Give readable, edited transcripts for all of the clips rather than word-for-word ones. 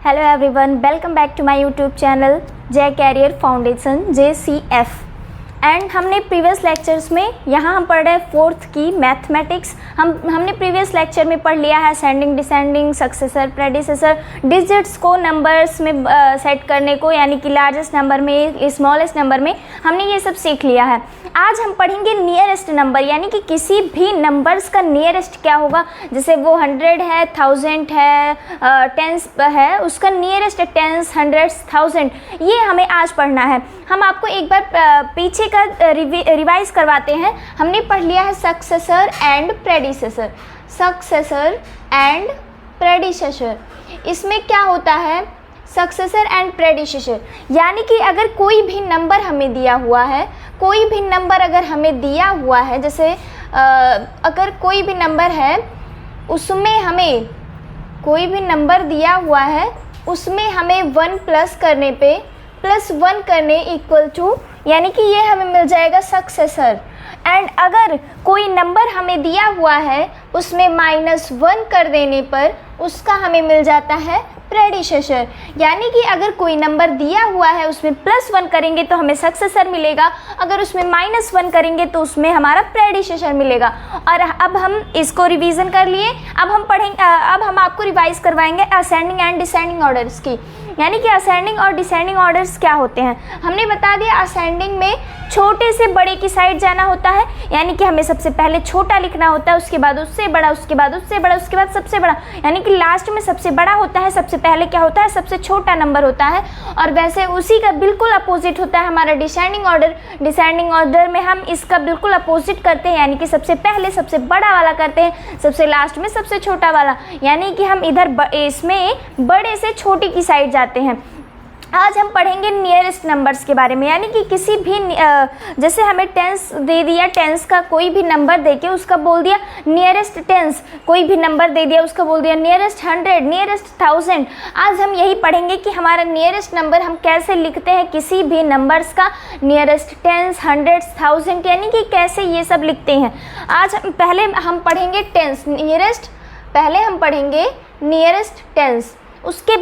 Hello everyone, welcome back to my YouTube channel Jay Career Foundation JCF। And हमने previous lectures में यहाँ हम पढ़ रहे हैं फोर्थ की मैथमेटिक्स। हमने प्रीवियस लेक्चर में पढ़ लिया है ascending, descending, successor, predecessor, digits को नंबर्स में सेट करने को, यानी कि लार्जेस्ट नंबर में, स्मॉलेस्ट नंबर में हमने ये सब सीख लिया है। आज हम पढ़ेंगे नियरेस्ट नंबर, यानी कि किसी भी नंबर्स का नियरेस्ट क्या होगा। जैसे वो 100 है, 1000 है, 10 है, उसका नियरेस्ट 10, 100, 1000, ये हमें आज पढ़ना है। हम आपको एक बार पीछे का रिवाइज करवाते हैं। हमने पढ़ लिया है successor and predecessor. Successor and predecessor, इसमें क्या होता है, सक्सेसर एंड प्रेडिसेसर, यानी कि अगर कोई भी नंबर हमें दिया हुआ है, कोई भी नंबर अगर हमें दिया हुआ है, जैसे अगर कोई भी नंबर है उसमें हमें कोई भी नंबर दिया हुआ है, उसमें हमें 1 प्लस करने पे +1 करने इक्वल टू, यानी कि ये हमें मिल जाएगा सक्सेसर। एंड अगर कोई नंबर हमें दिया हुआ है उसमें -1 कर देने पर उसका हमें मिल जाता है प्रेडिसेसर। यानी कि अगर कोई नंबर दिया हुआ है उसमें +1 करेंगे तो हमें सक्सेसर मिलेगा, अगर उसमें -1 करेंगे तो उसमें हमारा प्रेडिसेसर मिलेगा। और अब हम इसको रिवीजन कर लिए। अब हम पढ़ेंगे, अब हम आपको रिवाइज करवाएंगे असेंडिंग एंड डिसेंडिंग ऑर्डर्स की, यानी कि असेंडिंग और डिसेंडिंग ऑर्डर्स क्या होते हैं। हमने बता दिया असेंडिंग में छोटे से बड़े की साइड जाना होता है, यानी कि हमें सबसे पहले छोटा लिखना होता है, उसके बाद उससे बड़ा, उसके बाद उससे बड़ा, उसके बाद सबसे बड़ा, यानी कि लास्ट में सबसे बड़ा होता है, सबसे पहले क्या होता है, सबसे छोटा नंबर होता है। और वैसे उसी का बिल्कुल अपोजिट होता है हमारा डिसेंडिंग ऑर्डर। डिसेंडिंग ऑर्डर में हम इसका बिल्कुल अपोजिट करते हैं, यानी कि सबसे पहले सबसे बड़ा वाला करते हैं, सबसे लास्ट में सबसे छोटा वाला, यानी कि हम इधर इसमें बड़े से छोटी की साइड जाते हैं। आज हम पढ़ेंगे नियरेस्ट नंबर्स के बारे में, यानी कि किसी भी जैसे हमें 10 दे दिया, 10 का कोई भी नंबर देके उसका बोल दिया नियरेस्ट 10, कोई भी नंबर दे दिया उसका बोल दिया नियरेस्ट 100, नियरेस्ट 1000। आज हम यही पढ़ेंगे कि हमारा नियरेस्ट नंबर हम कैसे लिखते हैं, किसी भी नंबर्स का नियरेस्ट 10, 100, 1000, यानी कि कैसे ये सब लिखते हैं। आज पहले हम पढ़ेंगे 10 नियरेस्ट, पहले हम पढ़ेंगे नियरेस्ट 10, उसके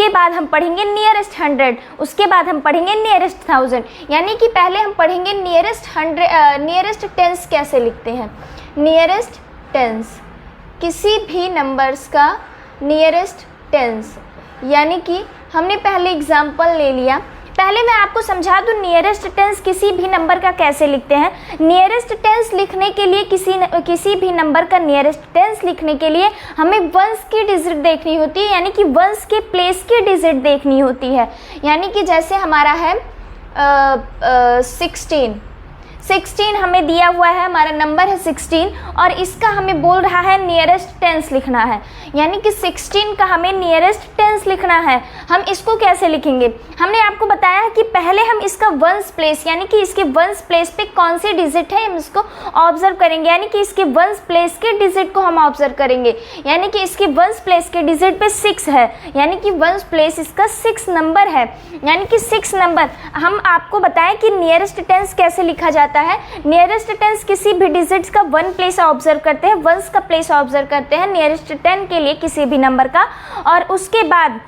बाद हम पढ़ेंगे नियरेस्ट 100, उसके बाद हम पढ़ेंगे नियरेस्ट 1000, यानी कि पहले हम पढ़ेंगे नियरेस्ट 10 कैसे लिखते हैं। नियरेस्ट 10, किसी भी नंबर्स का नियरेस्ट 10, यानी कि हमने पहले एग्जांपल ले लिया। पहले मैं आपको समझा दूं नियरेस्ट 10 किसी भी नंबर का कैसे लिखते हैं। नियरेस्ट 10 लिखने के लिए किसी भी नंबर का नियरेस्ट 10 लिखने के लिए हमें वंस की डिजिट देखनी होती है, यानी कि वंस के प्लेस की डिजिट देखनी होती है। यानी कि जैसे हमारा है 16 हमें दिया हुआ है, हमारा नंबर है 16 और इसका हमें बोल रहा है नियरेस्ट 10 लिखना है, यानी कि 16 का हमें नियरेस्ट 10 लिखना है। हम इसको कैसे लिखेंगे, हमने आपको बताया कि पहले हम इसका वंस प्लेस, यानी कि इसके वंस प्लेस पे कौन सी डिजिट है हम इसको ऑब्जर्व करेंगे, यानी कि इसके वंस प्लेस के डिजिट को हम ऑब्जर्व करेंगे। यानी कि इसके वंस प्लेस के डिजिट पे 6 है, यानी कि वंस प्लेस इसका 6 नंबर है, यानी कि 6 नंबर। हम आपको बताएं कि नियरेस्ट 10 कैसे लिखा जाता है। नियरेस्ट 10 किसी भी डिजिट्स का 1 प्लेस ऑब्जर्व करते हैं, वंस का प्लेस ऑब्जर्व करते हैं नियरेस्ट 10 के लिए किसी भी नंबर का। और उसके बाद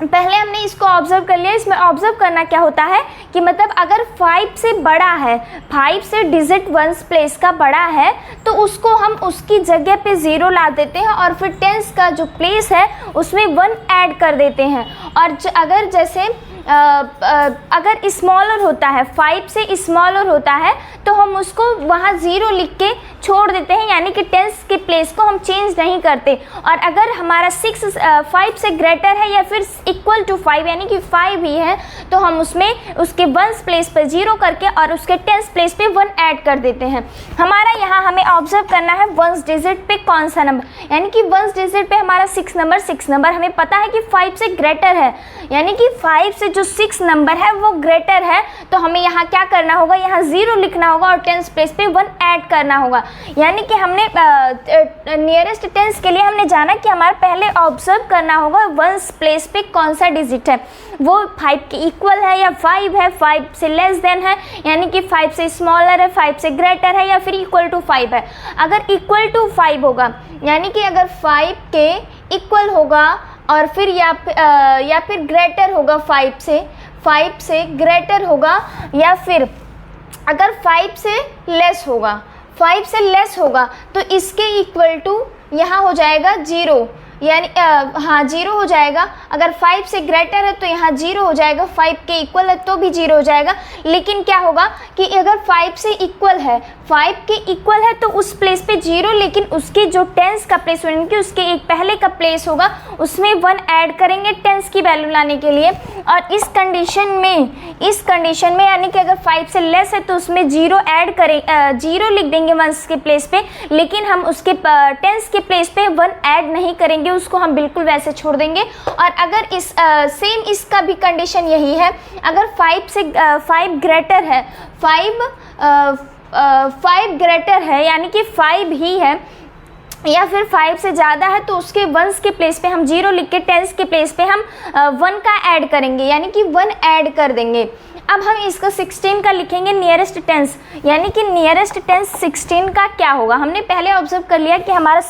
पहले हमने इसको ऑब्जर्व कर लिया। इसमें ऑब्जर्व करना क्या होता है कि मतलब अगर 5 से बड़ा है, 5 से डिजिट वंस प्लेस का बड़ा है तो उसको हम उसकी जगह पे 0 ला देते हैं और फिर 10 का जो प्लेस है उसमें 1 ऐड कर देते हैं। और अगर जैसे अगर स्मॉलर होता है, 5 से स्मॉलर होता है तो हम उसको वहाँ 0 लिख के छोड़ देते हैं, यानी कि 10 के प्लेस को हम चेंज नहीं करते। और अगर हमारा 5 से ग्रेटर है या फिर इक्वल टू 5, यानी कि 5 ही है, तो हम उसमें उसके वंस प्लेस पर 0 करके और उसके 10 प्लेस पे 1 ऐड कर देते हैं। हमारा यहाँ हमें ऑब्जर्व करना है वंस डिजिट पे कौन सा नंबर, यानी कि वंस डिजिट पे हमारा 6 नंबर हमें पता है कि 5 से ग्रेटर है, यानी कि 5 से जो 6 नंबर है वो ग्रेटर है, तो हमें यहाँ क्या करना होगा, यहाँ 0 लिखना होगा और 10 प्लेस पे 1 ऐड करना होगा। यानी कि हमने नियरेस्ट 10 के लिए हमने जाना कि हमारा पहले ऑब्जर्व करना होगा वंस प्लेस पे कौन सा डिजिट है, वो 5 के इक्वल है या 5 है, 5 से लेस देन है, यानी कि 5 से स्मॉलर है, 5 से ग्रेटर है या फिर इक्वल टू 5 है। अगर इक्वल टू 5 होगा, यानी कि अगर 5 के इक्वल होगा और फिर या फिर ग्रेटर होगा 5 से ग्रेटर होगा, या फिर अगर 5 से लेस होगा तो इसके इक्वल टू यहाँ हो जाएगा 0, यानी हाँ 0 हो जाएगा। अगर 5 से ग्रेटर है तो यहाँ 0 हो जाएगा, 5 के इक्वल है तो भी 0 हो जाएगा। लेकिन क्या होगा कि अगर 5 से इक्वल है, 5 के इक्वल है तो उस प्लेस पे 0, लेकिन उसके जो टेंस का प्लेस यानी कि उसके एक पहले का प्लेस होगा उसमें 1 ऐड करेंगे टेंस की वैल्यू लाने के लिए। और इस कंडीशन में यानी कि अगर 5 से लेस है तो उसमें 0 ऐड करें, 0 लिख देंगे वंस के प्लेस पे, लेकिन हम उसके टेंस के प्लेस पे 1 ऐड नहीं करेंगे, उसको हम बिल्कुल वैसे छोड़ देंगे। और अगर सेम इसका भी कंडीशन यही है, अगर 5 ग्रेटर है, 5 ग्रेटर है यानी कि 5 ही है, या फिर 5 से ज़्यादा है तो उसके वंस के प्लेस पे हम 0 लिख के टेंस के प्लेस पे हम 1 का ऐड करेंगे, यानी कि 1 ऐड कर देंगे। अब हम इसका 16 का लिखेंगे नियरेस्ट टेंस, यानी कि नियरेस्ट टेंस 16 का क्या होगा। हमने पहले ऑब्जर्व कर लिया कि हमारा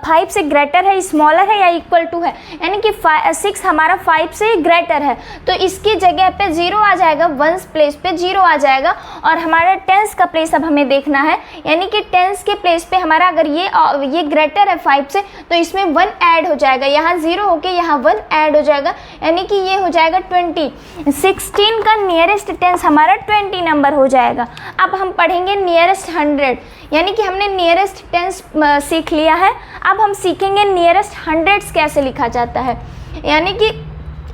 5 से ग्रेटर है, स्मॉलर है या इक्वल टू है, यानी कि 6 हमारा 5 से ग्रेटर है तो इसकी जगह पे 0 आ जाएगा, वंस प्लेस पे 0 आ जाएगा। और हमारा टेंस का प्लेस अब हमें देखना है, यानी कि टेंस के प्लेस पे हमारा अगर ये ग्रेटर है 5 से तो इसमें 1 ऐड हो जाएगा, यहाँ 0 होके यहाँ 1 ऐड हो जाएगा, यानी कि ये हो जाएगा 20। 16 का नियरेस्ट टेंस हमारा 20 नंबर हो जाएगा। अब हम पढ़ेंगे नियरेस्ट 100, यानी कि हमने नियरेस्ट टेंस सीख लिया है, अब हम सीखेंगे नियरेस्ट 100 कैसे लिखा जाता है। यानी कि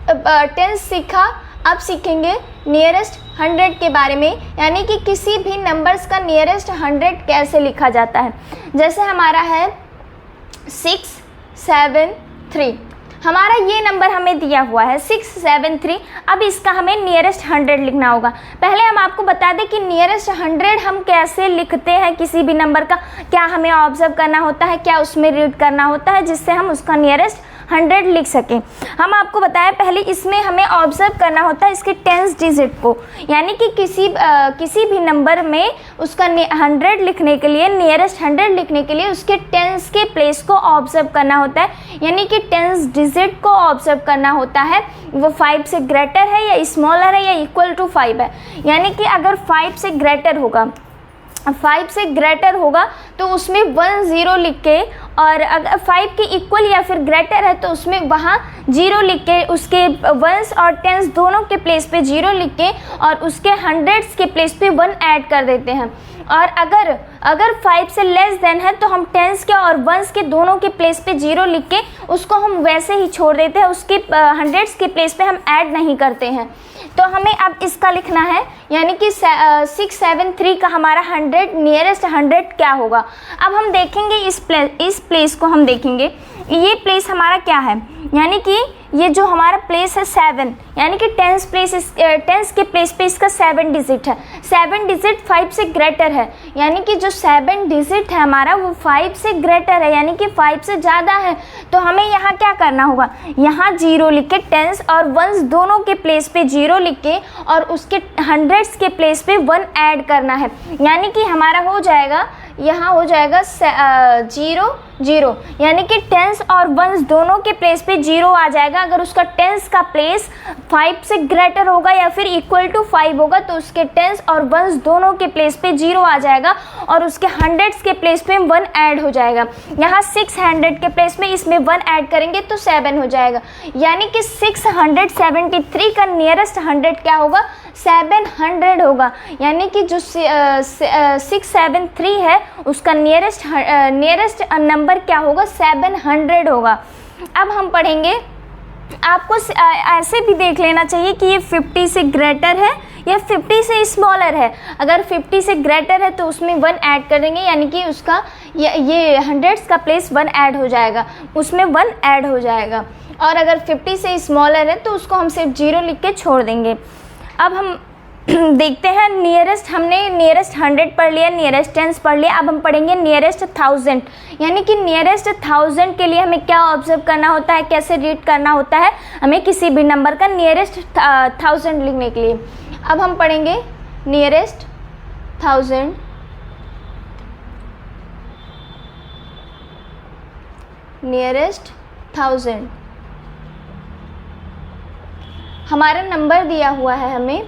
टेंस सीखा, अब सीखेंगे नियरेस्ट 100 के बारे में, यानी कि किसी भी नंबर्स का नियरेस्ट 100 कैसे लिखा जाता है। जैसे हमारा है 673, हमारा ये नंबर हमें दिया हुआ है 673। अब इसका हमें नियरेस्ट 100 लिखना होगा। पहले हम आपको बता दें कि नियरेस्ट 100 हम कैसे लिखते हैं, किसी भी नंबर का क्या हमें ऑब्जर्व करना होता है, क्या उसमें रीड करना होता है जिससे हम उसका नियरेस्ट 100 लिख सकें। हम आपको बताएं पहले इसमें हमें ऑब्जर्व करना होता है इसके टेंस डिजिट को, यानी कि किसी भी नंबर में उसका 100 लिखने के लिए, नियरेस्ट 100 लिखने के लिए उसके टेंस के प्लेस को ऑब्जर्व करना होता है, यानी कि टेंस डिजिट को ऑब्जर्व करना होता है। वो 5 से ग्रेटर है या स्मॉलर है या इक्वल टू 5 है, यानी कि अगर 5 से ग्रेटर होगा तो उसमें 1 0 लिख के, और अगर 5 के इक्वल या फिर ग्रेटर है तो उसमें वहाँ 0 लिख के उसके वंस और टेंस दोनों के प्लेस पे 0 लिख के और उसके हंड्रेड्स के प्लेस पे 1 ऐड कर देते हैं। और अगर 5 से लेस देन है तो हम टेंस के और वंस के दोनों के प्लेस पे 0 लिख के उसको हम वैसे ही छोड़ देते हैं, उसके हंड्रेड्स के प्लेस पे हम ऐड नहीं करते हैं। तो हमें अब इसका लिखना है, यानी कि 673 का हमारा 100 नियरेस्ट 100 क्या होगा। अब हम देखेंगे इस प्लेस को हम देखेंगे, ये प्लेस हमारा क्या है, यानी कि ये जो हमारा प्लेस है 7, यानी कि टेंस के प्लेस पे इसका 7 डिजिट है। 7 डिजिट 5 से ग्रेटर है, यानी कि जो 7 डिजिट है हमारा वो 5 से ग्रेटर है, यानी कि 5 से ज़्यादा है। तो हमें यहाँ क्या करना होगा, यहाँ 0 लिख के टेंस और वंस दोनों के प्लेस पे 0 लिख के और उसके हंड्रेड्स के प्लेस पे 1 ऐड करना है, यानी कि हमारा हो जाएगा, यहाँ हो जाएगा 0 0, यानी कि टेंस और वंस दोनों के प्लेस पे 0 आ जाएगा। अगर उसका टेंस का प्लेस 5 से ग्रेटर होगा या फिर इक्वल टू 5 होगा तो उसके टेंस और वंस दोनों के प्लेस पे 0 आ जाएगा और उसके हंड्रेड्स के प्लेस पे 1 ऐड हो जाएगा। यहाँ 600 के प्लेस में इसमें 1 ऐड करेंगे तो 7 हो जाएगा, यानी कि 673 का नियरेस्ट 100 क्या होगा, 700 होगा। यानी कि जो 673 है उसका नियरेस्ट नंबर क्या होगा, 700 होगा। अब हम पढ़ेंगे, आपको ऐसे भी देख लेना चाहिए कि ये 50 से ग्रेटर है या 50 से स्मॉलर है। अगर 50 से ग्रेटर है तो उसमें 1 ऐड करेंगे, यानी कि उसका ये हंड्रेड्स का प्लेस 1 ऐड हो जाएगा, उसमें 1 ऐड हो जाएगा। और अगर 50 से स्मॉलर है तो उसको हम सिर्फ 0 लिख के छोड़ देंगे। अब हम देखते हैं हमने नियरेस्ट 100 पढ़ लिया, नियरेस्ट टेंस पढ़ लिया। अब हम पढ़ेंगे नियरेस्ट 1000, यानी कि नियरेस्ट 1000 के लिए हमें क्या ऑब्जर्व करना होता है, कैसे रीड करना होता है हमें किसी भी नंबर का नियरेस्ट 1000 लिखने के लिए। अब हम पढ़ेंगे नियरेस्ट 1000, नियरेस्ट 1000 हमारा नंबर दिया हुआ है हमें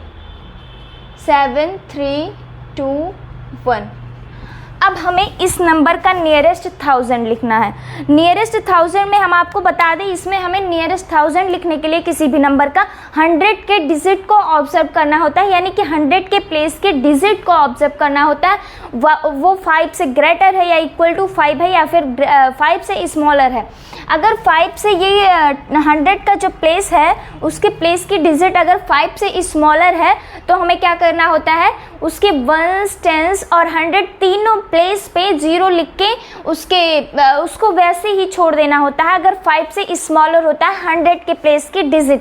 7321। अब हमें इस नंबर का नियरेस्ट 1000 लिखना है। नियरेस्ट 1000 में हम आपको बता दें, इसमें हमें नियरेस्ट 1000 लिखने के लिए किसी भी नंबर का 100 के डिजिट को ऑब्जर्व करना होता है, यानी कि 100 के प्लेस के डिजिट को ऑब्जर्व करना होता है। वो 5 से ग्रेटर है या इक्वल टू 5 है या फिर 5 से स्मॉलर है। अगर 5 से ये 100 का जो प्लेस है उसके प्लेस की डिजिट अगर 5 से स्मॉलर है तो हमें क्या करना होता है, उसके 1s 10s और 100 तीनों प्लेस पे 0 लिख के उसको वैसे ही छोड़ देना होता है अगर 5 से स्मॉलर होता है 100 के प्लेस की डिजिट।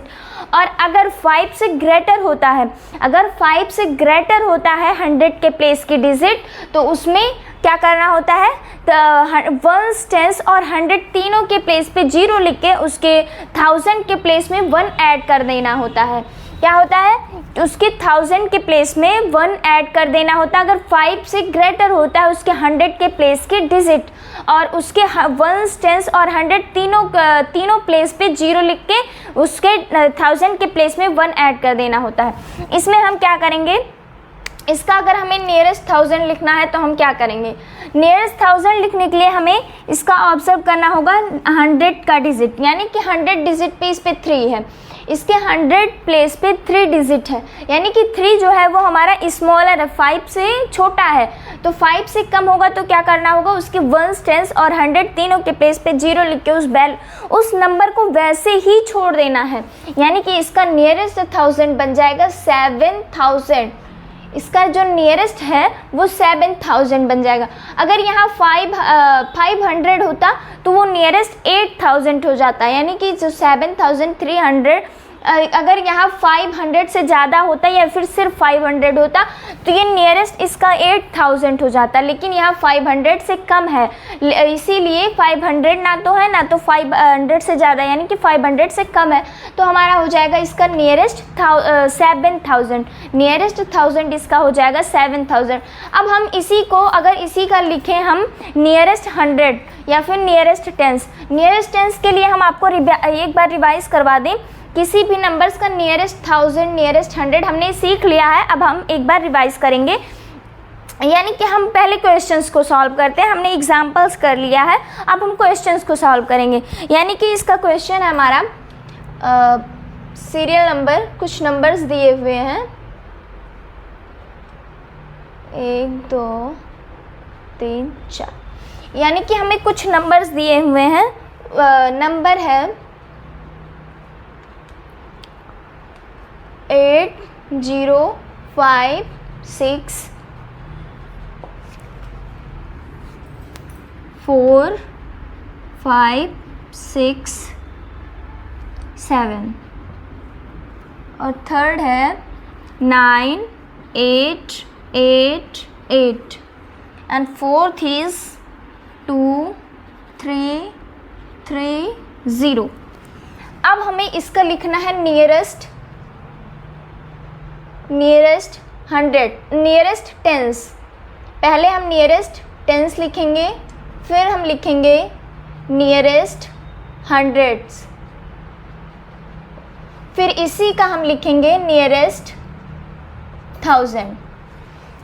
और अगर 5 से ग्रेटर होता है, अगर 5 से ग्रेटर होता है 100 के प्लेस की डिजिट, तो उसमें क्या करना होता है, 1s 10s और 100 तीनों के प्लेस पे 0 लिख के उसके 1000 के प्लेस में 1 ऐड कर देना होता है। क्या होता है, उसके 1000 के प्लेस में 1 ऐड कर देना होता है अगर 5 से ग्रेटर होता है उसके 100 के प्लेस के डिजिट, और उसके 1s 10s और 100 तीनों प्लेस पे 0 लिख के उसके 1000 के प्लेस में 1 ऐड कर देना होता है। इसमें हम क्या करेंगे, इसका अगर हमें नियरेस्ट 1000 लिखना है तो हम क्या करेंगे, नियरेस्ट 1000 लिखने के लिए हमें इसका ऑब्जर्व करना होगा 100 का डिजिट, यानी कि 100 डिजिट पे इस पे 3 है, इसके 100 प्लेस पे 3 डिजिट है, यानी कि 3 जो है वो हमारा स्मॉलर है, 5 से छोटा है। तो 5 से कम होगा तो क्या करना होगा, उसके 1s 10s और 100 तीनों के प्लेस पे 0 लिख के उस नंबर को वैसे ही छोड़ देना है, यानी कि इसका नियरेस्ट 1000 बन जाएगा 7000। इसका जो नियरेस्ट है वो 7000 बन जाएगा। अगर यहाँ 500 होता तो वो नियरेस्ट 8000 हो जाता है, यानी कि जो 7300, अगर यहाँ 500 से ज़्यादा होता या फिर सिर्फ 500 होता तो ये नियरेस्ट इसका 8000 हो जाता, लेकिन यहाँ 500 से कम है, इसीलिए 500 ना तो है ना तो 500 से ज़्यादा, यानी कि 500 से कम है, तो हमारा हो जाएगा इसका नियरेस्ट 7000। नियरेस्ट 1000 इसका हो जाएगा 7000। अब हम इसी को अगर इसी का लिखें हम नियरेस्ट 100 या फिर नियरेस्ट 10s, नियरेस्ट 10s के लिए हम आपको एक बार रिवाइज करवा दें। किसी भी नंबर्स का नियरेस्ट 1000 नियरेस्ट 100 हमने सीख लिया है, अब हम एक बार रिवाइज करेंगे, यानी कि हम पहले क्वेश्चंस को सॉल्व करते हैं। हमने एग्जांपल्स कर लिया है, अब हम क्वेश्चंस को सॉल्व करेंगे। यानी कि इसका क्वेश्चन है हमारा सीरियल नंबर, कुछ नंबर्स दिए हुए हैं 1 2 3 4, यानी कि हमें कुछ नंबर्स दिए हुए हैं। नंबर है 8 0 5 6 4 5 6 7, और थर्ड है 9 8 8 8, एंड फोर्थ इज 2 3 3 0। अब हमें इसका लिखना है नियरेस्ट 100, नियरेस्ट 10s। पहले हम नियरेस्ट 10s लिखेंगे, फिर हम लिखेंगे नियरेस्ट 100s, फिर इसी का हम लिखेंगे नियरेस्ट 1000।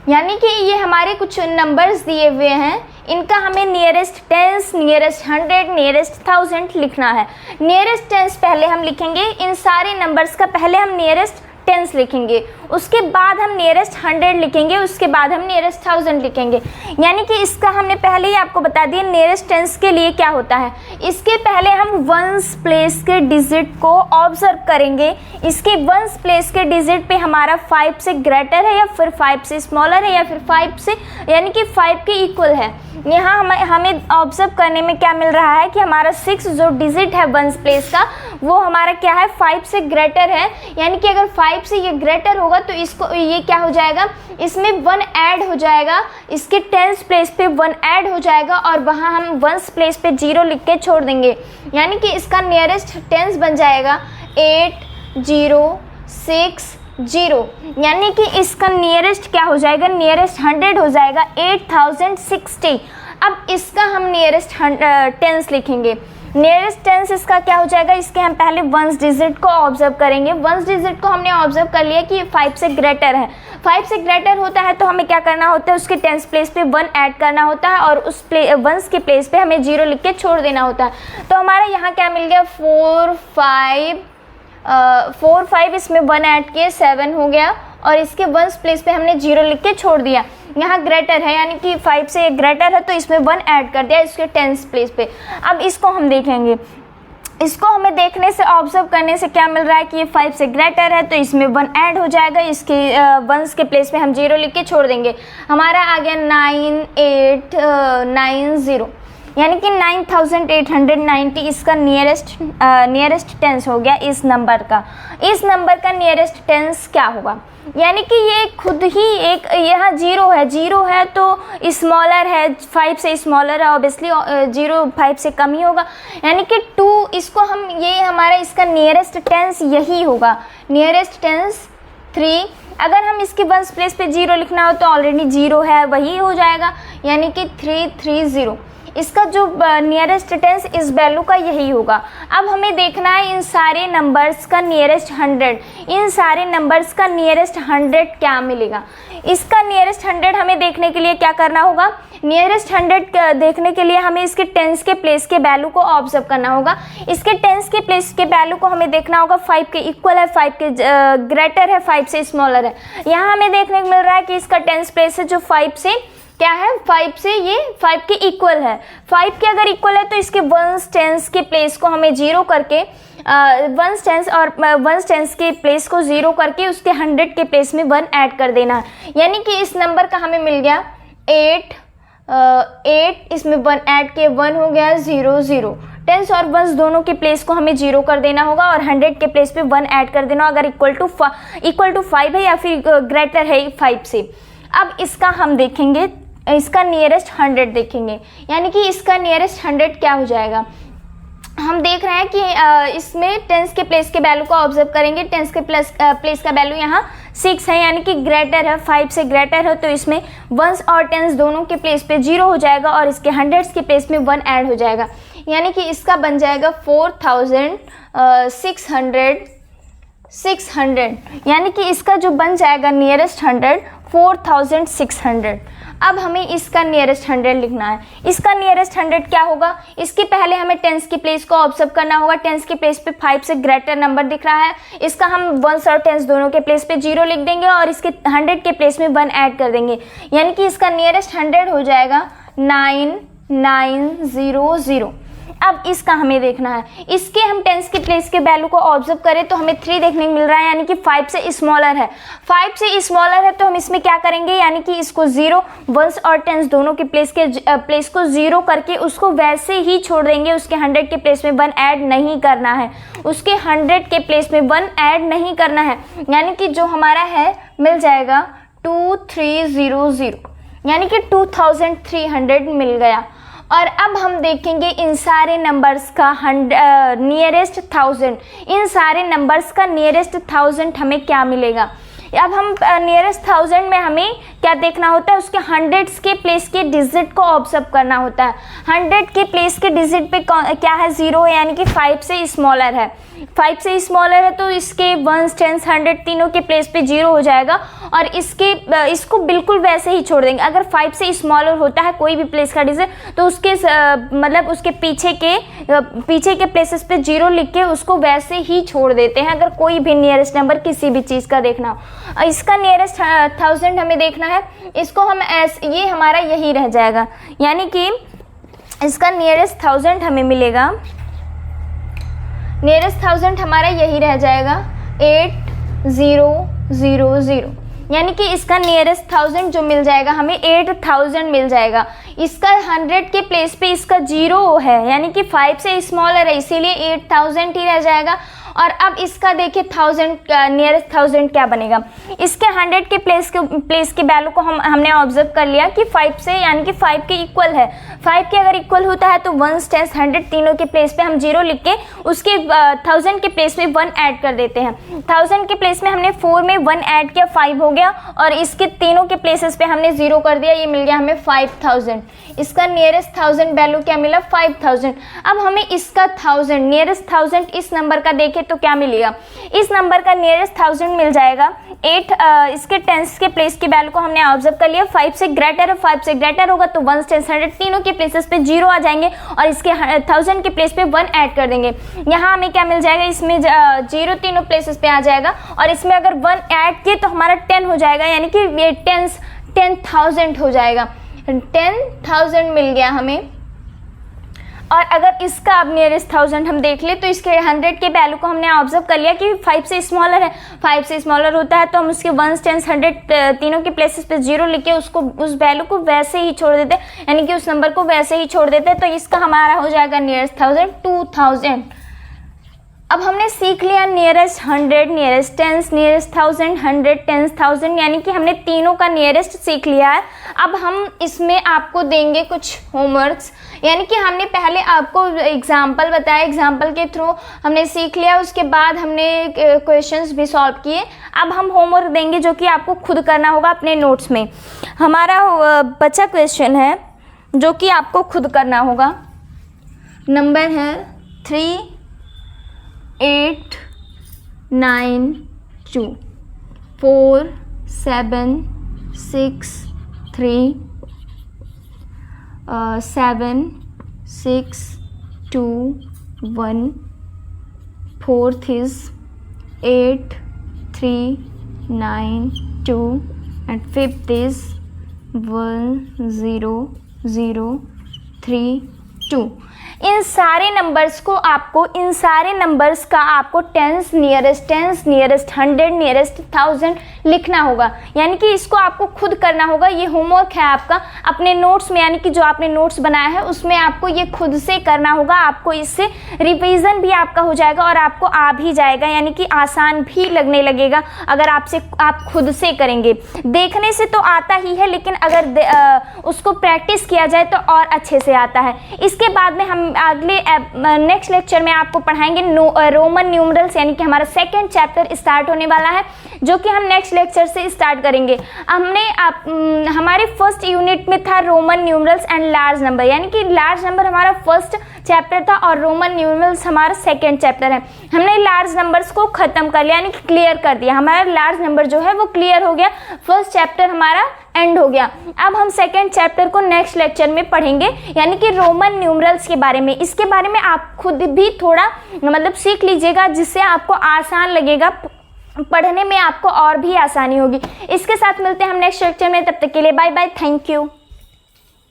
यानी कि ये हमारे कुछ नंबर्स दिए हुए हैं, इनका हमें नियरेस्ट 10s, नियरेस्ट 100, नियरेस्ट 1000 लिखना है। नियरेस्ट 10s पहले हम लिखेंगे, इन सारे नंबर्स का पहले हम नियरेस्ट 10s लिखेंगे, उसके बाद हम नियरेस्ट 100 लिखेंगे, उसके बाद हम नियरेस्ट 1000 लिखेंगे। यानी कि इसका हमने पहले ही आपको बता दिया नियरेस्ट 10s के लिए क्या होता है। इसके पहले हम 1s प्लेस के डिजिट को ऑब्जर्व करेंगे, इसके 1s प्लेस के डिजिट पे हमारा 5 से ग्रेटर है या फिर 5 से स्मॉलर है या फिर 5 से यानी कि 5 के इक्वल है। यहाँ हमें ऑब्जर्व करने में क्या मिल रहा है कि हमारा 6 जो डिजिट है 1s प्लेस का वो हमारा क्या है 5 से ग्रेटर है, यानी कि अगर 5 से ये ग्रेटर होगा तो इसको ये क्या हो जाएगा, इसमें 1 ऐड हो जाएगा, इसके 10s प्लेस पे 1 ऐड हो जाएगा और वहाँ हम 1s प्लेस पे 0 लिख के छोड़ देंगे। यानी कि इसका नियरेस्ट 10s बन जाएगा 8 0 6 0, यानी कि इसका नियरेस्ट क्या हो जाएगा, नियरेस्ट 100 हो जाएगा 8060। अब इसका हम नियरेस्ट 10s लिखेंगे, नियरेस्ट टेंस इसका क्या हो जाएगा, इसके हम पहले वंस डिजिट को ऑब्जर्व करेंगे। वंस डिजिट को हमने ऑब्जर्व कर लिया कि 5 से ग्रेटर है। 5 से ग्रेटर होता है तो हमें क्या करना होता है, उसके टेंस प्लेस पे 1 ऐड करना होता है और उस वंस के प्लेस पे हमें 0 लिख के छोड़ देना होता है। तो हमारा यहाँ क्या मिल गया, 4 5 इसमें 1 ऐड किए 7 हो गया और इसके वंस प्लेस पे हमने 0 लिख के छोड़ दिया। यहाँ ग्रेटर है यानी कि 5 से ग्रेटर है तो इसमें 1 ऐड कर दिया इसके टेंस प्लेस पे। अब इसको हम देखेंगे, इसको हमें देखने से ऑब्जर्व करने से क्या मिल रहा है कि ये 5 से ग्रेटर है तो इसमें 1 ऐड हो जाएगा, इसके वंस के प्लेस पे हम 0 लिख के छोड़ देंगे। हमारा आ गया 9890 यानी कि 9890 इसका नियरेस्ट टेंस हो गया इस नंबर का। इस नंबर का नियरेस्ट टेंस क्या होगा, यानी कि ये खुद ही एक यहाँ 0 है तो स्मॉलर है, 5 से स्मॉलर है, ऑब्वियसली 0 5 से कम ही होगा, यानी कि 2 इसको हम ये हमारा इसका नियरेस्ट टेंस यही होगा। नियरेस्ट टेंस 3, अगर हम इसके वंस प्लेस पे 0 लिखना हो तो ऑलरेडी 0 है वही हो जाएगा, यानी कि 330 इसका जो नियरेस्ट टेंस इस वैल्यू का यही होगा। अब हमें देखना है इन सारे नंबर्स का नियरेस्ट 100, इन सारे नंबर्स का नियरेस्ट 100 क्या मिलेगा। इसका नियरेस्ट 100 हमें देखने के लिए क्या करना होगा, नियरेस्ट 100 देखने के लिए हमें इसके टेंस के प्लेस के वैल्यू को ऑब्जर्व करना होगा। इसके टेंस के प्लेस के वैल्यू को हमें देखना होगा 5 के इक्वल है, 5 के ग्रेटर है, 5 से स्मॉलर है। यहाँ हमें देखने को मिल रहा है कि इसका टेंस प्लेस है जो 5 से क्या है, 5 से ये 5 के इक्वल है। 5 के अगर इक्वल है तो इसके वंस टेंस के प्लेस को हमें 0 करके वंस टेंस के प्लेस को 0 करके उसके 100 के प्लेस में 1 ऐड कर देना है, यानी कि इस नंबर का हमें मिल गया 8 इसमें 1 ऐड के 1 हो गया 0 टेंस और वंस दोनों के प्लेस को हमें 0 कर देना होगा और 100 के प्लेस पे 1 ऐड कर देना अगर इक्वल टू 5 है या फिर ग्रेटर है 5 से। अब इसका हम देखेंगे, इसका नियरेस्ट 100 देखेंगे, यानी कि इसका नियरेस्ट 100 क्या हो जाएगा। हम देख रहे हैं कि इसमें टेंस के प्लेस के वैल्यू को ऑब्जर्व करेंगे। टेंस के प्लेस का वैल्यू यहाँ 6 है, यानी कि ग्रेटर है, 5 से ग्रेटर है तो इसमें वंस और टेंस दोनों के प्लेस पे 0 हो जाएगा और इसके 100 के प्लेस में 1 ऐड हो जाएगा, यानी कि इसका बन जाएगा 4600, यानी कि इसका जो बन जाएगा नियरेस्ट 100 4600। अब हमें इसका नियरेस्ट 100 लिखना है। इसका नियरेस्ट 100 क्या होगा, इसके पहले हमें टेंस के प्लेस को ऑब्जर्व करना होगा। टेंस के प्लेस पे 5 से ग्रेटर नंबर दिख रहा है, इसका हम वंस और टेंस दोनों के प्लेस पे 0 लिख देंगे और इसके 100 के प्लेस में 1 ऐड कर देंगे, यानी कि इसका नियरेस्ट 100 हो जाएगा 9900। अब इसका हमें देखना है, इसके हम टेंस के प्लेस के वैल्यू को ऑब्जर्व करें तो हमें 3 देखने को मिल रहा है, यानी कि 5 से स्मॉलर है। 5 से स्मॉलर है तो हम इसमें क्या करेंगे, यानी कि इसको 0 वंस और टेंस दोनों के प्लेस को 0 करके उसको वैसे ही छोड़ देंगे। उसके 100 के प्लेस में 1 ऐड नहीं करना है, उसके 100 के प्लेस में 1 ऐड नहीं करना है, यानी कि जो हमारा है मिल जाएगा 2300, यानी कि 2300 मिल गया। और अब हम देखेंगे इन सारे नंबर्स का नियरेस्ट 1000, इन सारे नंबर्स का नियरेस्ट 1000 हमें क्या मिलेगा। अब हम नियरेस्ट 1000 में हमें क्या देखना होता है, उसके 100 के प्लेस के डिजिट को ऑब्जर्व करना होता है। 100 के प्लेस के डिजिट पे क्या है, 0 है, यानी कि 5 से स्मॉलर है। 5 से स्मॉलर है तो इसके वंस टेंस 100 तीनों के प्लेस पे 0 हो जाएगा और इसको बिल्कुल वैसे ही छोड़ देंगे। अगर 5 से स्मॉलर होता है कोई भी प्लेस का डिजिट तो उसके मतलब उसके पीछे के प्लेसेस पे 0 लिख के उसको वैसे ही छोड़ देते हैं, अगर कोई भी नियरेस्ट नंबर किसी भी चीज़ का देखना हो। इसका नियरेस्ट 1000 हमें देखना है, इसको हम ये हमारा यही रह जाएगा, यानी कि इसका नियरेस्ट 1000 हमें मिलेगा, नियरेस्ट 1000 हमारा यही रह जाएगा 8000, यानी कि इसका नियरेस्ट 1000 जो मिल जाएगा हमें 8000 मिल जाएगा। इसका 100 के प्लेस पे इसका 0 है, यानी कि 5 से स्मॉलर है, इसीलिए 8000 ही रह जाएगा और अब इसका देखिए 1000 नियरेस्ट 1000 क्या बनेगा, इसके 100 के प्लेस के वैल्यू को हमने ऑब्जर्व कर लिया कि 5 से यानी कि 5 के इक्वल है। 5 के अगर इक्वल होता है तो 1 10 100 तीनों के प्लेस पे हम 0 लिख के उसके 1000 के प्लेस में 1 ऐड कर देते हैं। 1000 के प्लेस में हमने 4 में 1 ऐड किया 5 हो गया और इसके तीनों के प्लेसेस पे हमने 0 कर दिया, ये मिल गया हमें 5000। इसका नियरेस्ट 1000 वैल्यू क्या मिला 5000। अब हमें इसका 1000 नियरेस्ट 1000 इस नंबर का देखें तो क्या मिलेगा, इस नंबर का नियरेस्ट 1000 मिल जाएगा 8 इसके टेंस के प्लेस की वैल्यू को हमने ऑब्जर्व कर लिया 5 से ग्रेटर है, 5 से ग्रेटर होगा तो 1 10 100 तीनों के प्लेसेस पे 0 आ जाएंगे और इसके 1000 के प्लेस पे 1 ऐड कर देंगे। यहाँ हमें क्या मिल जाएगा, इसमें 0 तीनों प्लेसेस पे आ जाएगा और इसमें अगर 1 ऐड किए तो हमारा 10 हो जाएगा, यानी कि ये 10,000 हो जाएगा, 10,000 मिल गया हमें। और अगर इसका अब नियरेस्ट 1000 हम देख ले तो इसके 100 के वैल्यू को हमने ऑब्जर्व कर लिया कि 5 से स्मॉलर है, 5 से स्मॉलर होता है तो हम उसके 1 10 100 तीनों के प्लेसेस पे 0 लिख के उसको उस वैल्यू को वैसे ही छोड़ देते, यानी कि उस नंबर को वैसे ही छोड़ देते, तो इसका हमारा हो जाएगा नियरेस्ट 1000 2000। अब हमने सीख लिया नियरेस्ट 100, नियरेस्ट 10, नियरेस्ट 1000, 100, 10,000, यानी कि हमने तीनों का नियरेस्ट सीख लिया है। अब हम इसमें आपको देंगे कुछ होमवर्क्स, यानी कि हमने पहले आपको एग्जाम्पल बताया, एग्जाम्पल के थ्रू हमने सीख लिया, उसके बाद हमने क्वेश्चंस भी सॉल्व किए। अब हम होमवर्क देंगे जो कि आपको खुद करना होगा अपने नोट्स में। हमारा बचा क्वेश्चन है जो कि आपको खुद करना होगा, नंबर है 3 8 9 2 4 7 6 3 7 6 2 1, fourth is 8 3 9 2 and fifth is 1 0 0 3 2। इन सारे नंबर्स का आपको टेंस, नियरेस्ट 100, नियरेस्ट 1000 लिखना होगा, यानी कि इसको आपको खुद करना होगा। ये होमवर्क है आपका अपने नोट्स में, यानी कि जो आपने नोट्स बनाया है उसमें आपको ये खुद से करना होगा। आपको इससे रिवीजन भी आपका हो जाएगा और आपको आ भी जाएगा, यानी कि आसान भी लगने लगेगा अगर आप खुद से करेंगे। देखने से तो आता ही है, लेकिन अगर उसको प्रैक्टिस किया जाए तो और अच्छे से आता है। इसके बाद में हम अगले नेक्स्ट लेक्चर में आपको पढ़ाएंगे रोमन न्यूमरल्स, यानी कि हमारा सेकंड चैप्टर स्टार्ट होने वाला है, जो कि हम नेक्स्ट लेक्चर से स्टार्ट करेंगे। हमारे फर्स्ट यूनिट में था Roman numerals and large number, यानी कि लार्ज नंबर हमारा फर्स्ट चैप्टर था और रोमन न्यूमरल्स हमारा सेकंड चैप्टर है। हमने लार्ज नंबर्स को खत्म कर लिया, यानी कि क्लियर कर दिया। हमारा लार्ज नंबर जो है वो क्लियर हो गया, फर्स्ट चैप्टर हमारा एंड हो गया। अब हम सेकंड चैप्टर को नेक्स्ट लेक्चर में पढ़ेंगे, यानी कि रोमन न्यूमरल्स के बारे में। इसके बारे में आप खुद भी थोड़ा सीख लीजिएगा, जिससे आपको आसान लगेगा, पढ़ने में आपको और भी आसानी होगी। इसके साथ मिलते हैं हम नेक्स्ट लेक्चर में, तब तक के लिए बाय बाय, थैंक यू।